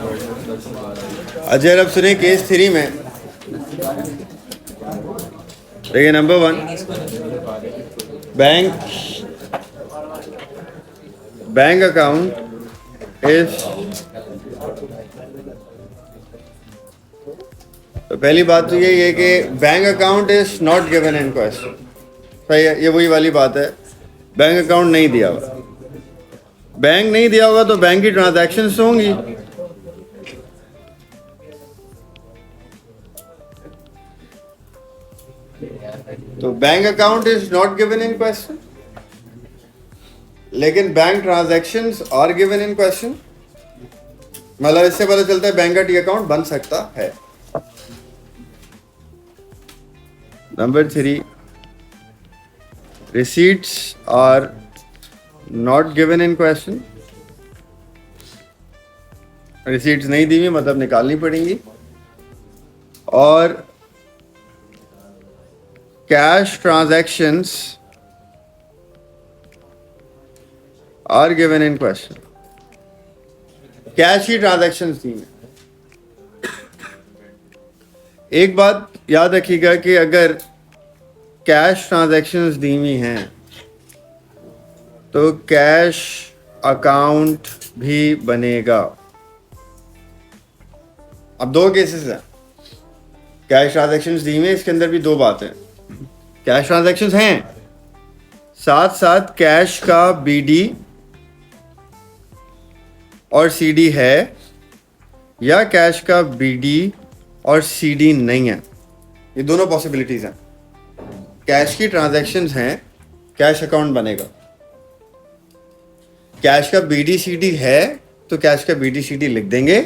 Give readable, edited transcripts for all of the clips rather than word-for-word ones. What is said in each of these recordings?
अच्छा अब सुने केस 3 में। देखिए नंबर 1, बैंक अकाउंट इज, तो पहली बात तो यही है कि bank account is not given in question. सही है, ये वही वाली बात है, बैंक अकाउंट नहीं दिया हुआ। बैंक नहीं दिया होगा तो बैंक की ट्रांजैक्शंस होंगी। तो bank account is not given in question, लेकिन bank transactions are given in question. मतलब इससे पता चलता है बैंक का टी अकाउंट बन सकता है। Number 3, receipts are not given in question। receipts नहीं दी हुई मतलब निकालनी पड़ेंगी। और cash transactions are given in question. Cash ही ट्रांजैक्शंस दी हैं। एक बात याद रखिएगा कि अगर कैश ट्रांजैक्शंस दी हुई हैं तो कैश अकाउंट भी बनेगा। अब दो केसेस हैं, कैश ट्रांजैक्शंस दी हुई हैं, इसके अंदर भी दो बातें। कैश ट्रांजैक्शंस हैं, साथ साथ कैश का बीडी और सीडी है, या कैश का बीडी और सीडी नहीं है। ये दोनों पॉसिबिलिटीज हैं। कैश की ट्रांजैक्शंस हैं, कैश अकाउंट बनेगा। कैश का बीडी सीडी है तो कैश का बीडी सीडी लिख देंगे।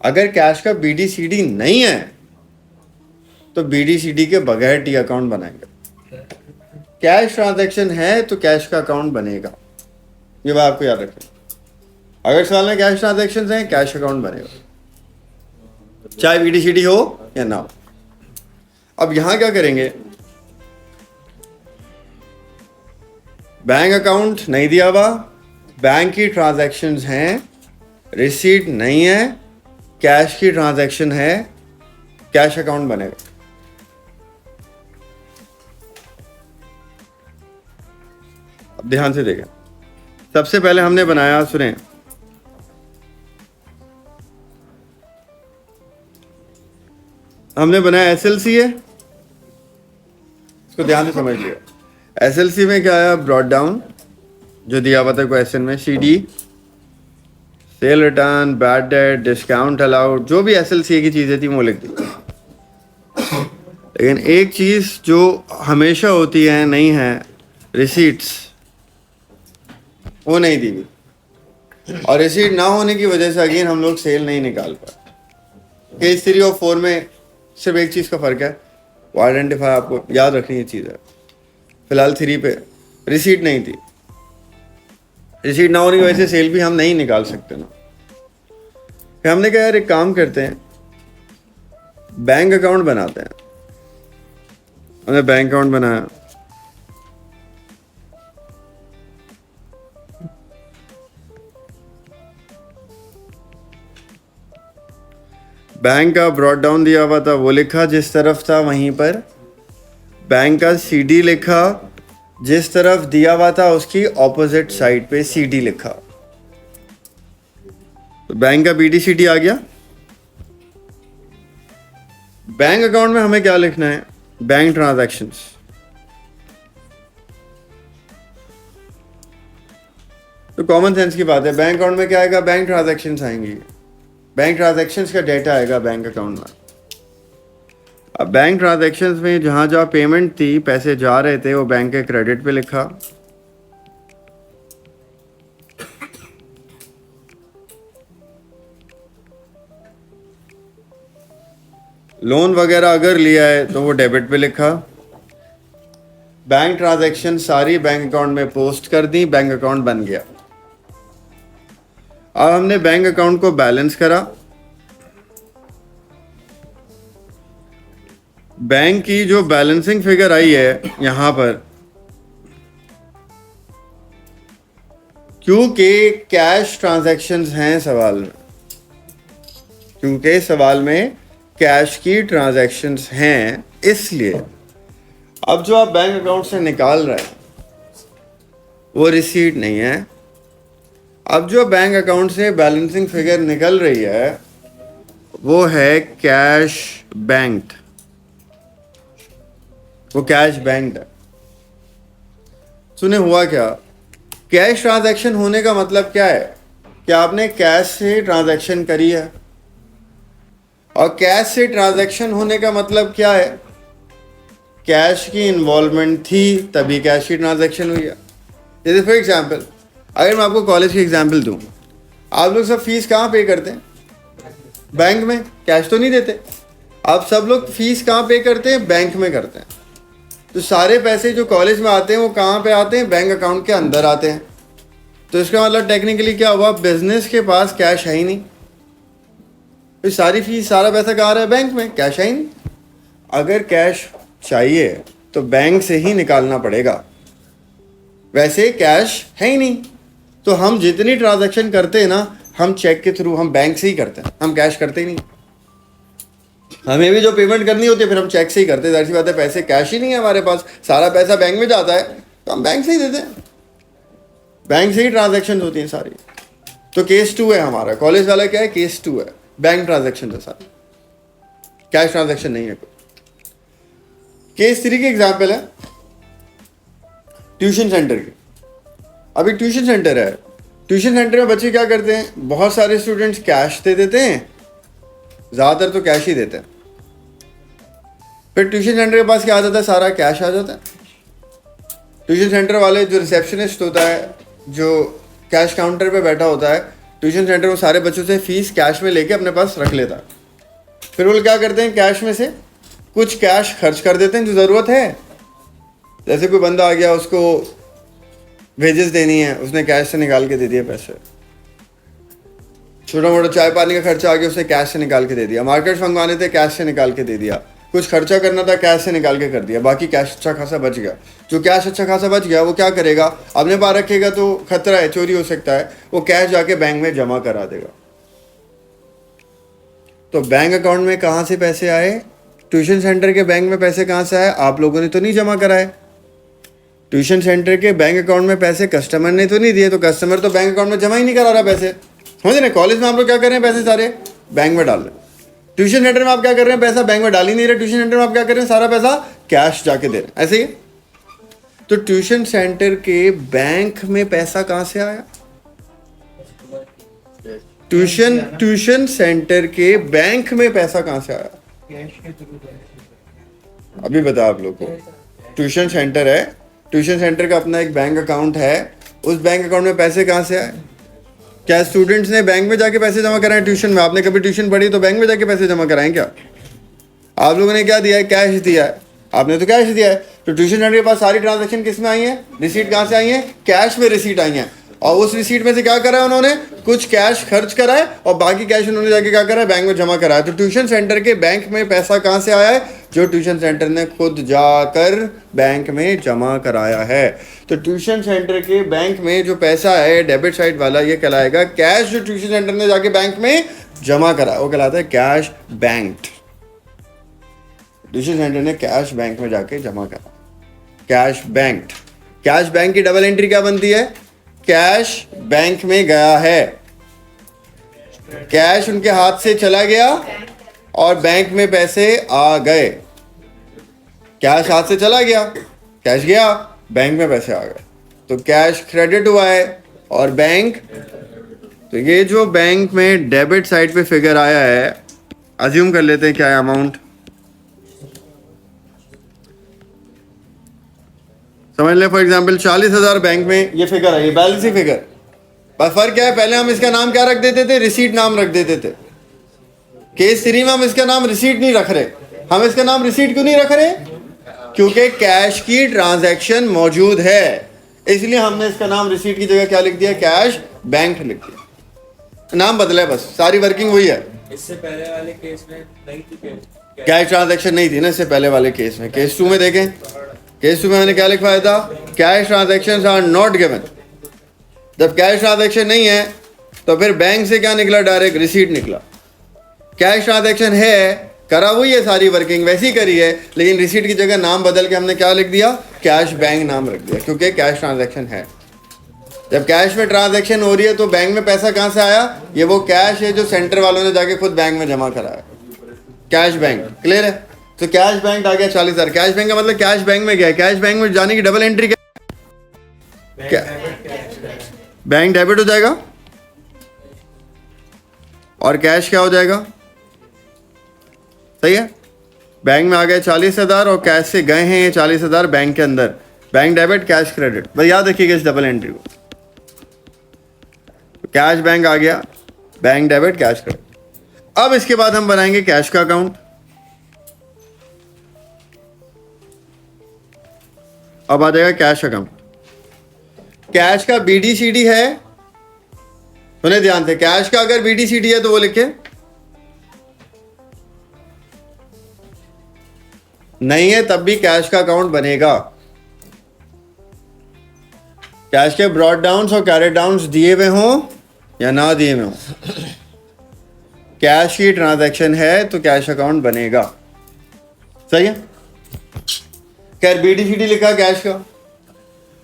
अगर कैश का बीडी सीडी नहीं है तो बीडी सीडी के बगैर टी अकाउंट बनाएंगे। कैश ट्रांजैक्शन है तो कैश का अकाउंट बनेगा, ये बात आपको याद रखें। अगर सवाल में कैश ट्रांजैक्शंस हैं, कैश अकाउंट बनेगा, चाहे बीडी सीडी हो या ना हो। अब यहां क्या करेंगे, बैंक अकाउंट नहीं दिया हुआ, बैंक की ट्रांजैक्शंस हैं, रिसीट नहीं है, कैश की ट्रांजैक्शन है, कैश अकाउंट बनेगा। अब ध्यान से देखें, सबसे पहले हमने बनाया, सुने, हमने बनाया एसएलसी है, इसको ध्यान से समझ लिया। एसएलसी में क्या आया, ब्रॉट डाउन जो दिया हुआ था क्वेश्चन में, CD, cell return, bad debt, discount allowed, जो भी एसएलसी की चीजें थी वो लिख दी। लेकिन एक चीज जो हमेशा होती है नहीं है, रिसीट्स, वो नहीं दी गई। और रिसीट ना होने की वजह से अगेन हम लोग सेल नहीं निकाल पाए। केस 3 और 4 में सिर्फ एक चीज का फर्क है, वो आइडेंटिफाई, आपको याद रखनी ये चीज है। फिलहाल 3 पे रिसीट नहीं थी, रिसीट ना होने की वजह से सेल भी हम नहीं निकाल सकते ना। फिर हमने कहा यार एक काम करते हैं, बैंक अकाउंट बनाते हैं। हमने बैंक अकाउंट बनाया, बैंक का ब्रॉट डाउन दिया हुआ था वो लिखा जिस तरफ था वहीं पर, बैंक का सीडी लिखा, जिस तरफ दिया हुआ था उसकी ऑपोजिट साइड पे सीडी लिखा। तो बैंक का बीडी सीडी आ गया। बैंक अकाउंट में हमें क्या लिखना है, बैंक ट्रांजैक्शंस। तो कॉमन सेंस की बात है, बैंक अकाउंट में क्या आएगा, बैंक ट्रांजैक्शंस आएंगी, बैंक ट्रांजैक्शंस का डेटा आएगा बैंक अकाउंट में। अब बैंक ट्रांजैक्शंस में जहां जहां पेमेंट थी, पैसे जा रहे थे, वो बैंक के क्रेडिट पे लिखा। लोन वगैरह अगर लिया है तो वो डेबिट पे लिखा। बैंक ट्रांजैक्शन सारी बैंक अकाउंट में पोस्ट कर दी, बैंक अकाउंट बन गया। अब हमने बैंक अकाउंट को बैलेंस करा। बैंक की जो बैलेंसिंग फिगर आई है यहां पर, क्योंकि कैश ट्रांजैक्शंस हैं सवाल में, क्योंकि इस सवाल में कैश की ट्रांजैक्शंस हैं, इसलिए। अब जो आप बैंक अकाउंट से निकाल रहे हैं वो रिसीट नहीं है। अब जो बैंक अकाउंट से बैलेंसिंग फिगर निकल रही है वो है कैश बैंक्ड, वो कैश बैंक्ड है। सुने हुआ क्या? कैश ट्रांजैक्शन होने का मतलब क्या है कि आपने कैश से ट्रांजैक्शन करी है, और कैश से ट्रांजैक्शन होने का मतलब क्या है? कैश की इन्वॉल्वमेंट थी तभी कैश की ट्रांजैक्शन हुई है। जैसे फॉर एग्जांपल, अगर मैं आपको कॉलेज की एग्जांपल दूं, आप लोग सब फीस कहाँ पे करते हैं? बैंक में। कैश तो नहीं देते। आप सब लोग फीस कहाँ पे करते हैं? बैंक में करते हैं। तो सारे पैसे जो कॉलेज में आते हैं वो कहाँ पे आते हैं? बैंक अकाउंट के अंदर आते हैं। तो इसका मतलब टेक्निकली क्या हुआ? बिजनेस के पास कैश है ही नहीं, तो सारी फीस, सारा पैसा कहाँ रहा है? बैंक में। कैश है ही नहीं। अगर कैश चाहिए तो बैंक से ही निकालना पड़ेगा, वैसे कैश है ही नहीं। तो हम जितनी ट्रांजैक्शन करते हैं ना, हम चेक के थ्रू, हम बैंक से ही करते हैं, हम कैश करते ही नहीं। हमें भी जो पेमेंट करनी होती है फिर हम चेक से ही करते हैं। जाहिर सी बात है, पैसे कैश ही नहीं है हमारे पास, सारा पैसा बैंक में जाता है, तो हम बैंक से ही देते हैं। बैंक से ही ट्रांजैक्शन होती हैं सारी। तो केस 2 है हमारा। कॉलेज वाला क्या है? केस 2 है, बैंक ट्रांजैक्शन है सारी, कैश ट्रांजैक्शन नहीं है कोई। केस 3 की एग्जाम्पल है ट्यूशन सेंटर की। अभी ट्यूशन सेंटर है, ट्यूशन सेंटर में बच्चे क्या करते हैं? बहुत सारे स्टूडेंट्स कैश दे देते हैं, ज़्यादातर तो कैश ही देते हैं। फिर ट्यूशन सेंटर के पास क्या आ जाता है? सारा कैश आ जाता है। ट्यूशन सेंटर वाले जो रिसेप्शनिस्ट होता है, जो कैश काउंटर पे बैठा होता है, ट्यूशन सेंटर वो सारे बच्चों से फीस कैश में लेके अपने पास रख लेता है। फिर वो क्या करते हैं? कैश में से कुछ कैश खर्च कर देते हैं जो ज़रूरत है। जैसे कोई बंदा आ गया, उसको वेजेस देनी है, उसने कैश से निकाल के दे दिए पैसे। छोटा मोटा चाय पानी का खर्चा आ गया, उसने कैश से निकाल के दे दिया। मार्केट मंगवाने थे, कैश से निकाल के दे दिया। कुछ खर्चा करना था, कैश से निकाल के कर दिया। बाकी कैश अच्छा खासा बच गया। जो कैश अच्छा खासा बच गया वो क्या करेगा? अपने पास रखेगा तो खतरा है, चोरी हो सकता है, वो कैश जाके बैंक में जमा करा देगा। तो बैंक अकाउंट में कहाँ से पैसे आए? ट्यूशन सेंटर के बैंक में पैसे कहाँ से आए? आप लोगों ने तो नहीं जमा कराए। ट्यूशन सेंटर के बैंक अकाउंट में पैसे कस्टमर ने तो नहीं दिए, तो कस्टमर तो बैंक अकाउंट में जमा ही नहीं करा रहा पैसे। समझे ना? कॉलेज में आप लोग क्या कर रहे हैं? पैसे सारे बैंक में डाल रहे हैं। ट्यूशन सेंटर में आप क्या कर रहे हैं? पैसा बैंक में डाल ही नहीं रहे। ट्यूशन सेंटर में आप क्या कर रहे हैं? सारा पैसा कैश जाके दे रहे हैं। ऐसे ही। तो ट्यूशन सेंटर के बैंक में पैसा कहाँ से आया? ट्यूशन सेंटर के बैंक में पैसा कहाँ से आया? अभी बता आप लोग को। ट्यूशन सेंटर है, ट्यूशन सेंटर का अपना एक बैंक अकाउंट है, उस बैंक अकाउंट में पैसे कहाँ से आए? क्या स्टूडेंट्स ने बैंक में जाके पैसे जमा कराए ट्यूशन में? आपने कभी ट्यूशन पढ़ी तो बैंक में जाके पैसे जमा कराएं क्या? आप लोगों ने क्या दिया है? कैश दिया है। आपने तो कैश दिया है। तो ट्यूशन सेंटर के पास सारी ट्रांजैक्शन किस में आई है? रिसीट कहाँ से आई है? कैश में रिसीट आई है। और उस रिसीट में से क्या करा है उन्होंने? कुछ कैश खर्च करा है और बाकी कैश उन्होंने जाके क्या करा है? बैंक में जमा करा है। तो ट्यूशन सेंटर के बैंक में पैसा कहाँ से आया है? जो ट्यूशन सेंटर ने खुद जाकर बैंक में जमा कराया है। तो ट्यूशन सेंटर के बैंक में जो पैसा है डेबिट साइड वाला, ये कहलाएगा कैश, जो ट्यूशन सेंटर ने जाके बैंक में जमा करा वो कहलाता है कैश बैंक्ड। ट्यूशन सेंटर ने कैश बैंक में जाके जमा करा, कैश बैंक्ड। कैश बैंक की डबल एंट्री क्या बनती है? कैश बैंक में गया है, कैश उनके हाथ से चला गया और बैंक में पैसे आ गए। कैश हाथ से चला गया, कैश गया, बैंक में पैसे आ गए। तो कैश क्रेडिट हुआ है और बैंक, तो ये जो बैंक में डेबिट साइड पे फिगर आया है, अज्यूम कर लेते हैं क्या है अमाउंट, समझ ले फॉर एग्जांपल 40,000 बैंक में ये फिगर है, ये बैलेंस ही फिगर। बस फर्क क्या है, पहले हम इसका नाम क्या रख देते थे? रिसीट नाम रख देते थे। केस 3 में हम इसका नाम रिसीट नहीं रख रहे। हम इसका नाम रिसीट क्यों नहीं रख रहे? क्योंकि कैश की ट्रांजैक्शन मौजूद है, इसलिए हमने इसका नाम रिसीट की जगह क्या लिख दिया? कैश बैंक लिख दिया। नाम बदला है बस, सारी वर्किंग हुई है। इससे पहले वाले केस में नहीं थी कैश ट्रांजैक्शन नहीं थी ना इससे पहले वाले केस में। केस 2 में देखें, केस 2 में मैंने क्या लिखवाया था? Cash transactions are not given. जब कैश ट्रांजैक्शन नहीं है तो फिर बैंक से क्या निकला? डायरेक्ट रिसीट निकला। कैश ट्रांजैक्शन है, करा हुई है सारी वर्किंग वैसी करी है, लेकिन रिसीट की जगह नाम बदल के हमने क्या लिख दिया, कैश बैंक नाम रख दिया, क्योंकि कैश ट्रांजैक्शन है। जब कैश में ट्रांजैक्शन हो रही है तो बैंक में पैसा कहाँ से आया, ये वो कैश है जो सेंटर वालों ने जाके खुद बैंक में जमा कराया, कैश बैंक। क्लियर है? तो कैश बैंक आ गया 40,000। कैश बैंक का मतलब कैश बैंक में गया, कैश बैंक में जाने की डबल एंट्री क्या, बैंक डेबिट हो जाएगा और कैश क्या हो जाएगा, सही है। बैंक में आ गए 40,000 और कैश से गए हैं ये 40,000 बैंक के अंदर, बैंक डेबिट कैश क्रेडिट। बस याद रखिएगा इस डबल एंट्री को, कैश बैंक आ गया, बैंक डेबिट कैश क्रेडिट। अब इसके बाद हम बनाएंगे कैश का अकाउंट। अब आ जाएगा कैश अकाउंट। कैश का बीडीसीडी है, सुने ध्यान से, कैश का अगर बीडीसीडी है तो वो लिखे, नहीं है तब भी कैश का अकाउंट बनेगा। कैश के ब्रॉड डाउन्स और कैरेट डाउन्स दिए हुए हों या ना दिए हुए हों, कैश की ट्रांजैक्शन है तो कैश अकाउंट बनेगा, सही है। खैर बीडीसीडी लिखा कैश का,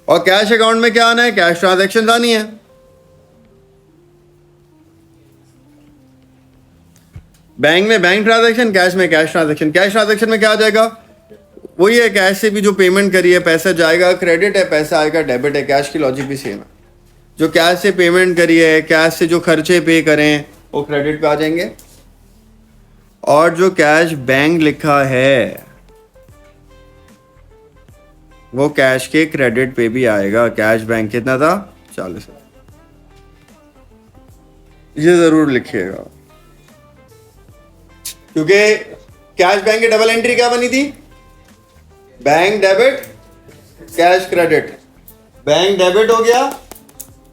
और कैश अकाउंट में क्या आना है, कैश ट्रांजैक्शन आनी है। बैंक में बैंक ट्रांजैक्शन, कैश में कैश ट्रांजैक्शन। कैश ट्रांजैक्शन में क्या आ जाएगा, वही है, कैश से भी जो पेमेंट करी है पैसा जाएगा, क्रेडिट है पैसा आएगा डेबिट है। कैश की लॉजिक भी सेम है, जो कैश से पेमेंट करी है, कैश से जो खर्चे पे करें वो क्रेडिट पे आ जाएंगे, और जो कैश बैंक लिखा है वो कैश के क्रेडिट पे भी आएगा। कैश बैंक कितना था, 40। ये जरूर लिखिएगा, क्योंकि कैश बैंक की डबल एंट्री क्या बनी थी, bank debit cash credit. Bank debit हो गया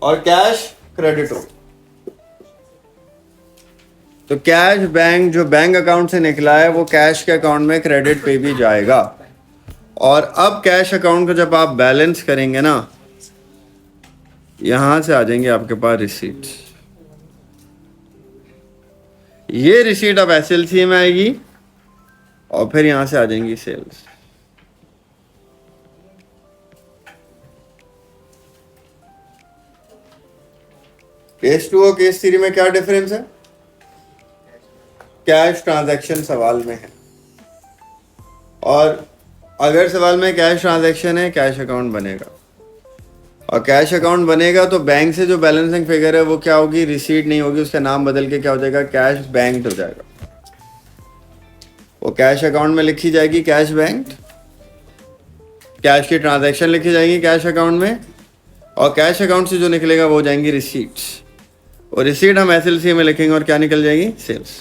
और कैश क्रेडिट हो गया, तो कैश बैंक जो बैंक अकाउंट से निकला है वो कैश के अकाउंट में क्रेडिट पे भी जाएगा। और अब कैश अकाउंट को जब आप बैलेंस करेंगे ना, यहां से आ जाएंगे आपके पास रिसीट। ये रिसीट अब एसएलसी में आएगी और फिर यहां से आ जाएंगी सेल्स। केस 2 और केस 3 में क्या डिफरेंस है, कैश ट्रांजैक्शन सवाल में है, और अगर सवाल में कैश ट्रांजैक्शन है कैश अकाउंट बनेगा, और कैश अकाउंट बनेगा तो बैंक से जो बैलेंसिंग फिगर है वो क्या होगी, रिसीट नहीं होगी, उसका नाम बदल के क्या हो जाएगा, कैश बैंक हो जाएगा। वो कैश अकाउंट में लिखी जाएगी कैश बैंक, कैश की ट्रांजैक्शन लिखी जाएगी कैश अकाउंट में, और कैश अकाउंट से जो निकलेगा वो हो जाएंगी रिसीट्स, और रिसीट हम एसएलसी में लिखेंगे और क्या निकल जाएगी, सेल्स।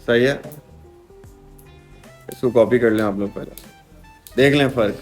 सही है, इसको कॉपी कर लें आप लोग, पहले देख लें फर्क।